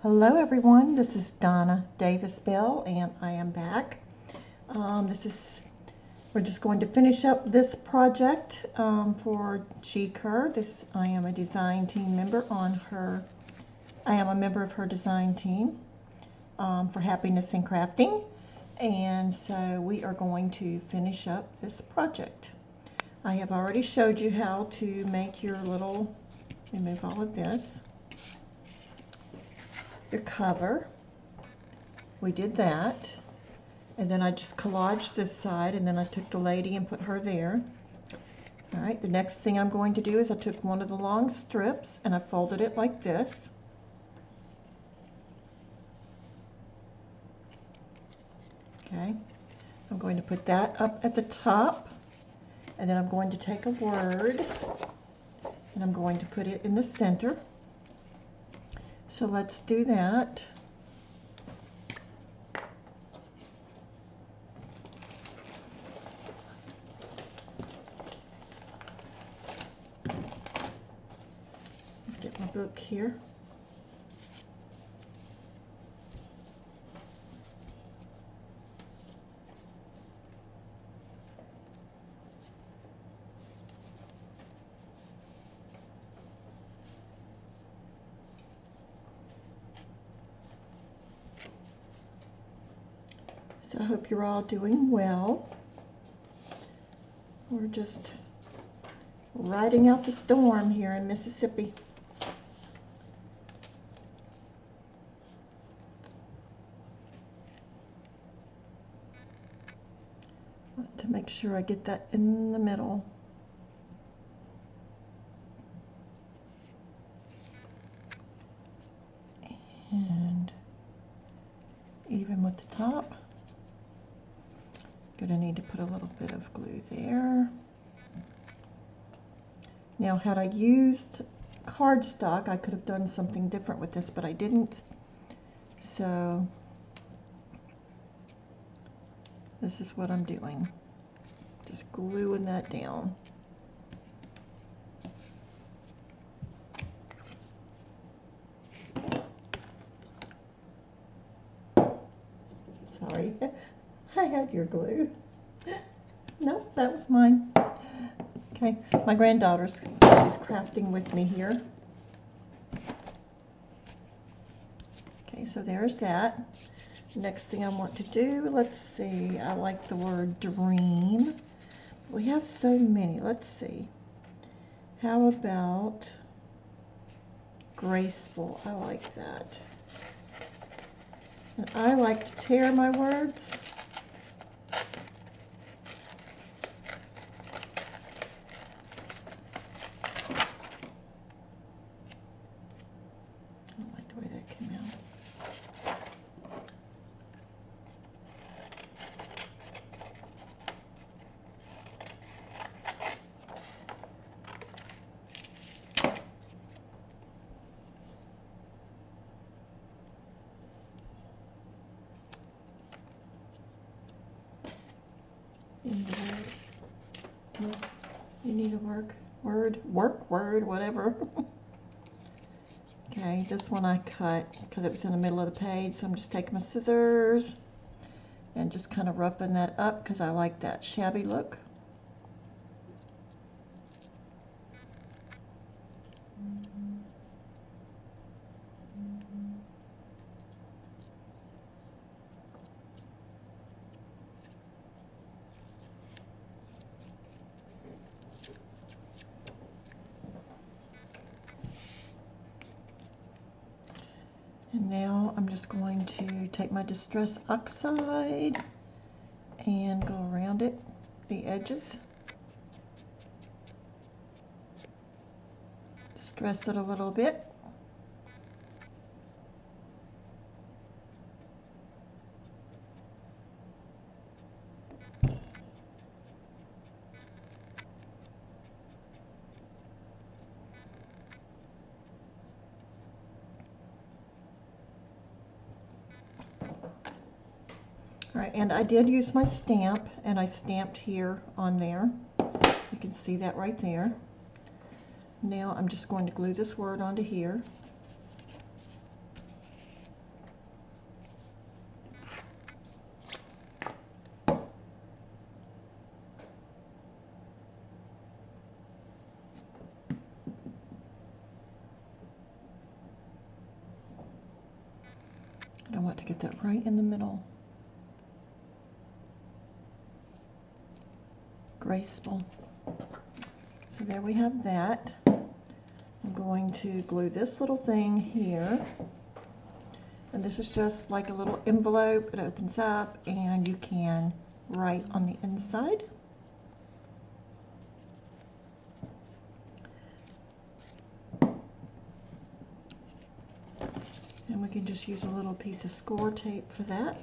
Hello everyone, this is Donna Davis Bell and I am back. We're just going to finish up this project for G Kerr. I am a design team member I am a member of her design team for Happiness in Crafting. And so we are going to finish up this project. I have already showed you how to make your remove all of this. Your cover. We did that, and then I just collaged this side, and then I took the lady and put her there. All right, the next thing I'm going to do is I took one of the long strips and I folded it like this. Okay, I'm going to put that up at the top, and then I'm going to take a word and I'm going to put it in the center. So let's do that. Get my book here. So I hope you're all doing well. We're just riding out the storm here in Mississippi. To make sure I get that in the middle. And even with the top. Gonna need to put a little bit of glue there. Now, had I used cardstock, I could have done something different with this, but I didn't. So this is what I'm doing. Just gluing that down. Sorry, I had your glue. Nope, that was mine. Okay, my granddaughter's she's crafting with me here. Okay, so there's that. Next thing I want to do, let's see, I like the word dream. We have so many. Let's see. How about graceful? I like that. And I like to tear my words. I don't like the way that came out. You need a word, whatever. Okay, this one I cut because it was in the middle of the page, so I'm just taking my scissors and just kind of roughing that up because I like that shabby look. And now I'm just going to take my Distress Oxide and go around it, the edges. Distress it a little bit. All right, and I did use my stamp, and I stamped here on there. You can see that right there. Now I'm just going to glue this word onto here. want to get that right in the middle. Graceful. So there we have that. I'm going to glue this little thing here. And this is just like a little envelope. It opens up and you can write on the inside. And we can just use a little piece of score tape for that.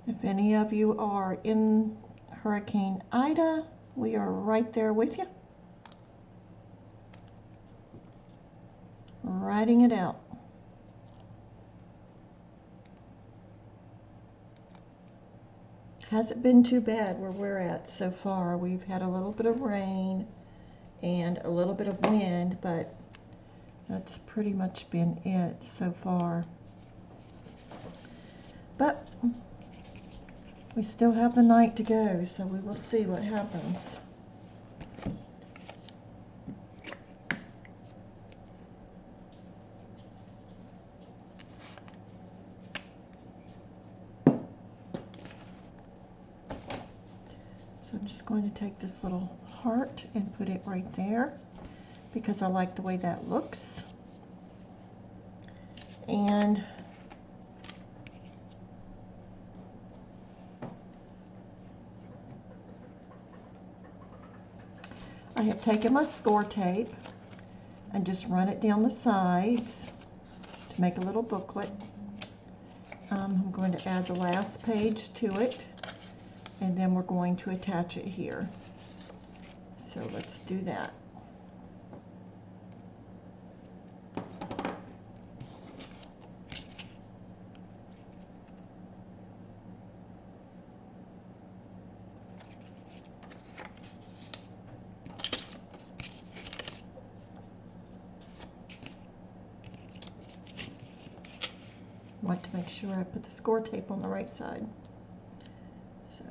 If any of you are in Hurricane Ida, we are right there with you. Writing it out. Hasn't been too bad where we're at so far. We've had a little bit of rain and a little bit of wind, but that's pretty much been it so far. But we still have the night to go, so we will see what happens. So I'm just going to take this little heart and put it right there because I like the way that looks. And I have taken my score tape and just run it down the sides to make a little booklet. I'm going to add the last page to it, and then we're going to attach it here. So let's do that. Want to make sure I put the score tape on the right side. So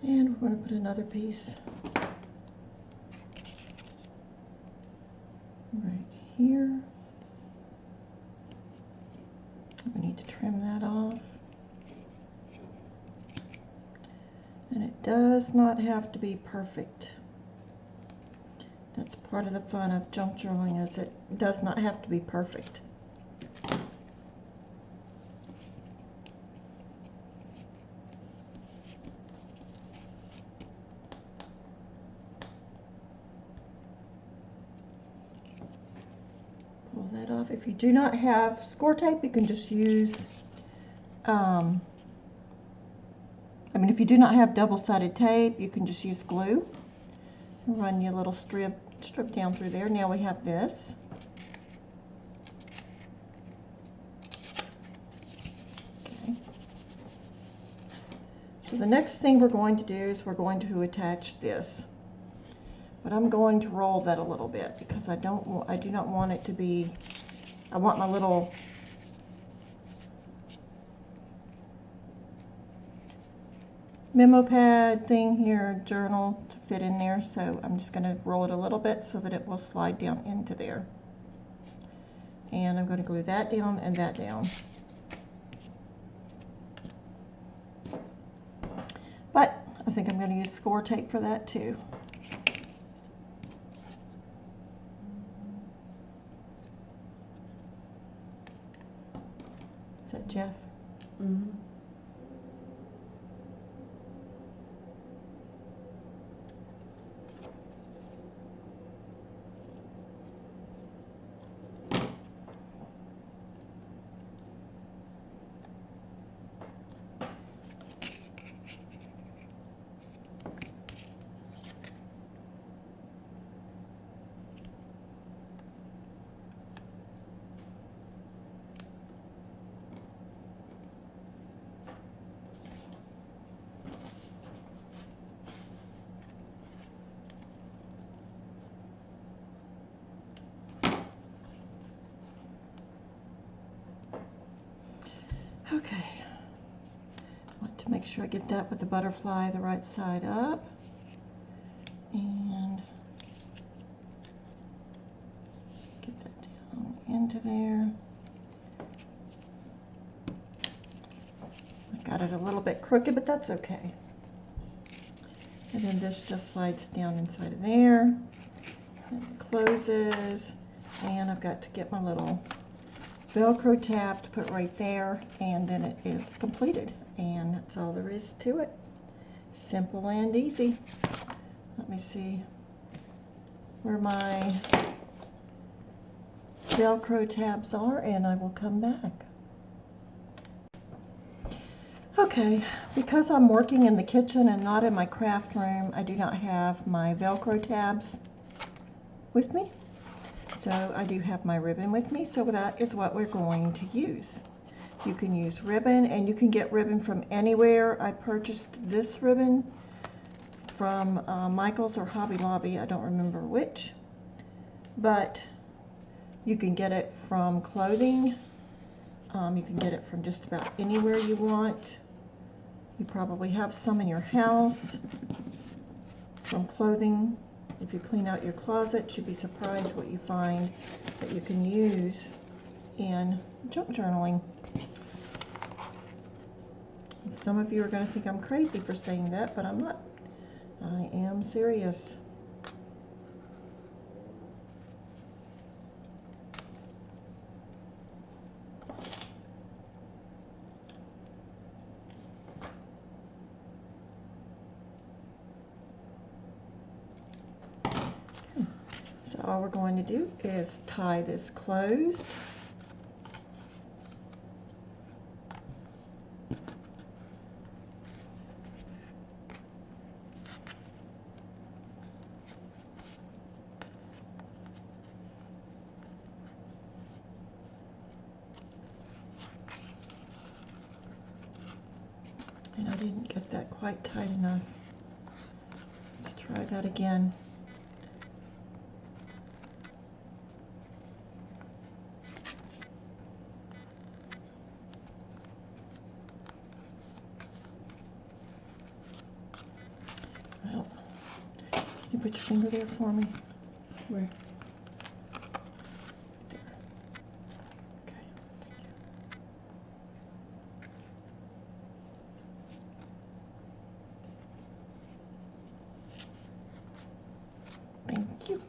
and we're going to put another piece right here. We need to trim that off. And it does not have to be perfect. That's part of the fun of junk journaling, is it does not have to be perfect. Pull that off. If you do not have score tape, you can just use, if you do not have double-sided tape, you can just use glue. Run your little strip down through there. Now we have this. Okay. So the next thing we're going to do is we're going to attach this. But I'm going to roll that a little bit because I do not want it to be, I want my little memo pad thing here, journal, to fit in there. So I'm just going to roll it a little bit so that it will slide down into there. And I'm going to glue that down and that down. But I think I'm going to use score tape for that too. Is that Jeff? Mm-hmm. Okay. I want to make sure I get that with the butterfly the right side up. And get that down into there. I got it a little bit crooked, but that's okay. And then this just slides down inside of there. And it closes. And I've got to get my little Velcro tab to put right there, and then it is completed. And that's all there is to it. Simple and easy. Let me see where my Velcro tabs are, and I will come back. Okay, because I'm working in the kitchen and not in my craft room, I do not have my Velcro tabs with me. So I do have my ribbon with me, so that is what we're going to use. You can use ribbon, and you can get ribbon from anywhere. I purchased this ribbon from Michael's or Hobby Lobby, I don't remember which, but you can get it from clothing. You can get it from just about anywhere you want. You probably have some in your house from clothing. If you clean out your closet, you'd be surprised what you find that you can use in junk journaling. Some of you are going to think I'm crazy for saying that, but I'm not. I am serious. So all we're going to do is tie this closed. And I didn't get that quite tight enough. Let's try that again. Well, can you put your finger there for me? Where? There. Okay, thank you.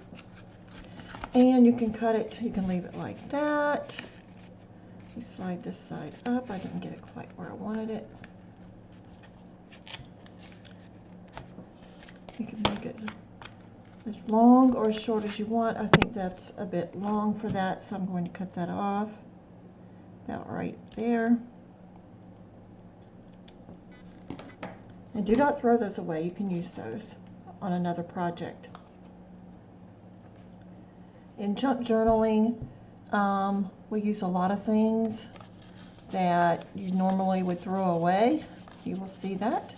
And you can cut it, you can leave it like that. You slide this side up. I didn't get it quite where I wanted it. You can make it as long or as short as you want. I think that's a bit long for that, so I'm going to cut that off about right there. And do not throw those away. You can use those on another project. In junk journaling, we use a lot of things that you normally would throw away. You will see that.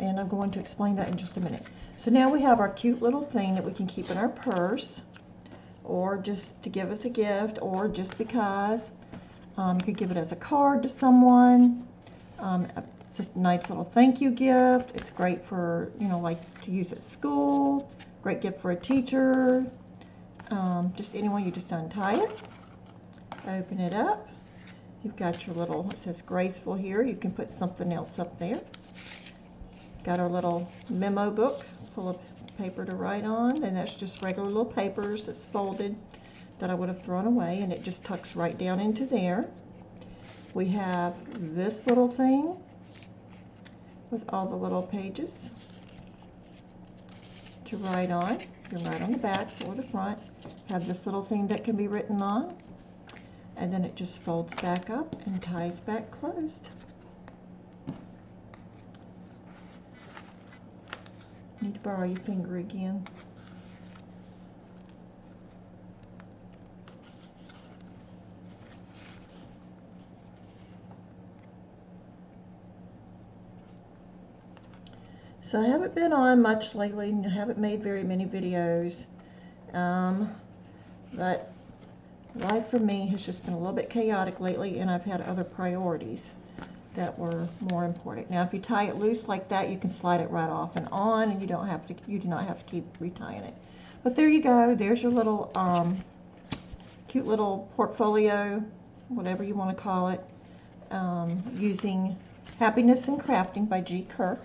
And I'm going to explain that in just a minute. So now we have our cute little thing that we can keep in our purse, or just to give as a gift, or just because. You could give it as a card to someone. It's a nice little thank you gift. It's great for, you know, like to use at school. Great gift for a teacher. Just anyone. You just untie it, open it up. You've got your little, it says graceful here. You can put something else up there. Got our little memo book full of paper to write on, and that's just regular little papers that's folded. that I would have thrown away, and it just tucks right down into there. We have this little thing with all the little pages to write on. You can write on the back or the front. Have this little thing that can be written on, and then it just folds back up and ties back closed. Need to borrow your finger again. So I haven't been on much lately, and I haven't made very many videos, but life for me has just been a little bit chaotic lately, and I've had other priorities that were more important. Now, if you tie it loose like that, you can slide it right off and on, and you do not have to keep retying it. But there you go. There's your little cute little portfolio, whatever you want to call it, using Happiness in Crafting by G. Kerr.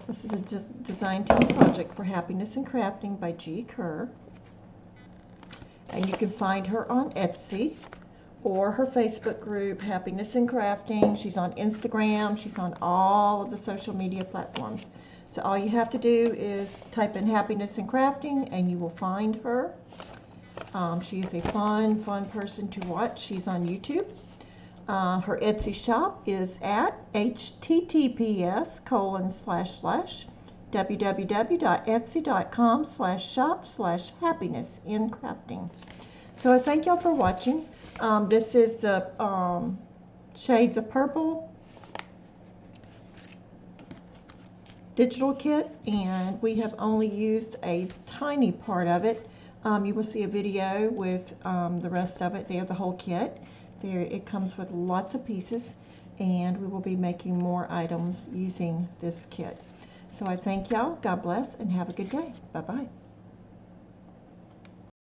This is a design team project for Happiness in Crafting by G. Kerr. And you can find her on Etsy or her Facebook group, Happiness in Crafting. She's on Instagram. She's on all of the social media platforms. So all you have to do is type in Happiness in Crafting and you will find her. She is a fun person to watch. She's on YouTube. Her Etsy shop is at https://www.etsy.com/shop/happiness-in-crafting. So I thank y'all for watching. This is the Shades of Purple digital kit, and we have only used a tiny part of it. You will see a video with the rest of it. They have the whole kit. There, it comes with lots of pieces, and we will be making more items using this kit. So I thank y'all. God bless, and have a good day. Bye-bye.